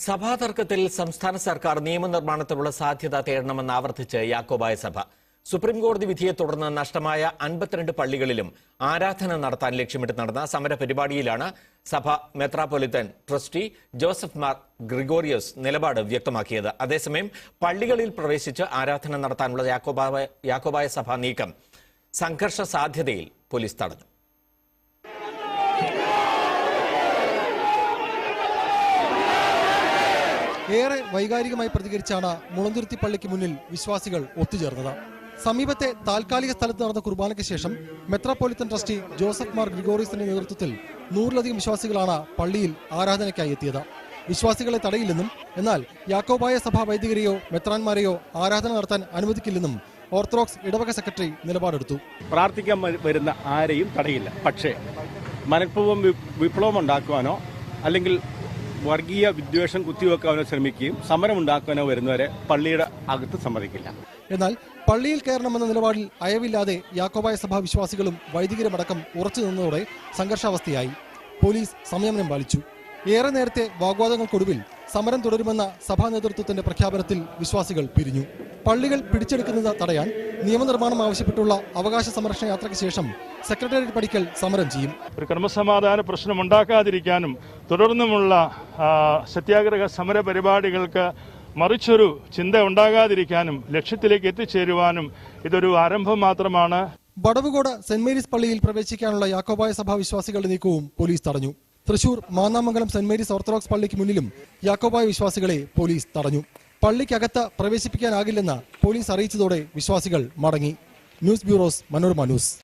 സഭാതർക്കത്തിൽ സംസ്ഥാന സർക്കാർ നിയമനിർമ്മാണത്തിനുള്ള സാധ്യത തേടണമെന്ന് ആവർത്തിച്ച് യാക്കോബായ സഭ. സുപ്രീംകോടതി വിധിയെ തുടർന്ന് നഷ്ടമായ 52 പള്ളികളിലും ആരാധന നടത്താൻ ലക്ഷ്യമിട്ട് നടന്ന സമരപരിപാടിയിലാണ് സഭ മെത്രാപ്പൊലിത്തൻ ട്രസ്റ്റി ജോസഫ് മാർ ഗ്രിഗോറിയോസ് നിലപാട് വ്യക്തമാക്കിയത്. അതേസമയം പള്ളികളിൽ പ്രവേശിച്ച് ആരാധന നടത്താനുള്ള യാക്കോബായ സഭ നീക്കം സംഘർഷ സാധ്യതയിൽ പോലീസ് തടഞ്ഞു. ഏറെ വൈകാരികമായി പ്രതികരിച്ചാണ് മുളന്തുരുത്തി പള്ളിക്ക് മുന്നിൽ വിശ്വാസികൾ ഒത്തുചേർന്നത്. സമീപത്തെ താൽക്കാലിക സ്ഥലത്ത് നടന്ന കുർബാനയ്ക്ക് ശേഷം മെത്രാപ്പൊലിത്തൻ ട്രസ്റ്റി ജോസഫ് മാർ ഗ്രിഗോറിയസിന്റെ നേതൃത്വത്തിൽ 100-ലധികം വിശ്വാസികളാണ് പള്ളിയിൽ ആരാധനയ്ക്കായി എത്തിയത്. വിശ്വാസികളെ തടയില്ലെന്നും എന്നാൽ യാക്കോബായ സഭാ വൈദികരെയോ മെത്രാന്മാരെയോ ആരാധന നടത്താൻ അനുവദിക്കില്ലെന്നും ഓർത്തഡോക്സ് ഇടവക സെക്രട്ടറി നിലപാടെടുത്തു. പ്രാർത്ഥിക്കാൻ വരുന്ന ആരെയും തടയില്ല. പക്ഷേ മനഃപൂർവ്വം വിപ്ലവം ഉണ്ടാക്കുവാനോ അല്ലെങ്കിൽ വർഗീയ വിദ്വേഷം കുത്തിവെക്കാനോ ശ്രമിക്കുകയും സമരമുണ്ടാക്കാനോ വരുന്നവരെ പള്ളിയുടെ അകത്ത് സമ്മതിക്കില്ല. എന്നാൽ പള്ളിയിൽ കയറണമെന്ന നിലപാടിൽ അയവില്ലാതെ യാക്കോബായ സഭാ വിശ്വാസികളും വൈദികരുമടക്കം ഉറച്ചു നിന്നതോടെ സംഘർഷാവസ്ഥയായി. പോലീസ് സംയമനം പാലിച്ചു. ഏറെ നേരത്തെ വാഗ്വാദങ്ങൾക്കൊടുവിൽ സമരം തുടരുമെന്ന സഭാ നേതൃത്വത്തിന്റെ പ്രഖ്യാപനത്തിൽ വിശ്വാസികൾ പിരിഞ്ഞു. പള്ളികൾ പിടിച്ചെടുക്കുന്നത് തടയാൻ നിയമനിർമ്മാണം ആവശ്യപ്പെട്ടുള്ള അവകാശ സംരക്ഷണ യാത്രയ്ക്ക് ശേഷം സെക്രട്ടേറിയറ്റ് പടിക്കൽ സമരം ചെയ്യും. ഒരു ക്രമസമാധാന പ്രശ്നം ഉണ്ടാക്കാതിരിക്കാനും തുടർന്നുമുള്ള സത്യാഗ്രഹ സമര പരിപാടികൾക്ക് മറിച്ചൊരു ചിന്ത ഉണ്ടാകാതിരിക്കാനും ലക്ഷ്യത്തിലേക്ക് എത്തിച്ചേരുവാനും ഇതൊരു ആരംഭം മാത്രമാണ്. വടവുകോട് സെന്റ് മേരീസ് പള്ളിയിൽ പ്രവേശിക്കാനുള്ള യാക്കോബായ സഭാ വിശ്വാസികളുടെ നീക്കവും പോലീസ് തടഞ്ഞു. Thrissur Mannamangalam saint Mary's orthodox പള്ളിക്ക് മുന്നിലും യാക്കോബായ വിശ്വാസികളെ പോലീസ് തടഞ്ഞു. പള്ളിക്കകത്ത് പ്രവേശിപ്പിക്കാനാകില്ലെന്ന് പോലീസ് അറിയിച്ചതോടെ വിശ്വാസികൾ മടങ്ങി. News bureaus, Manorama news.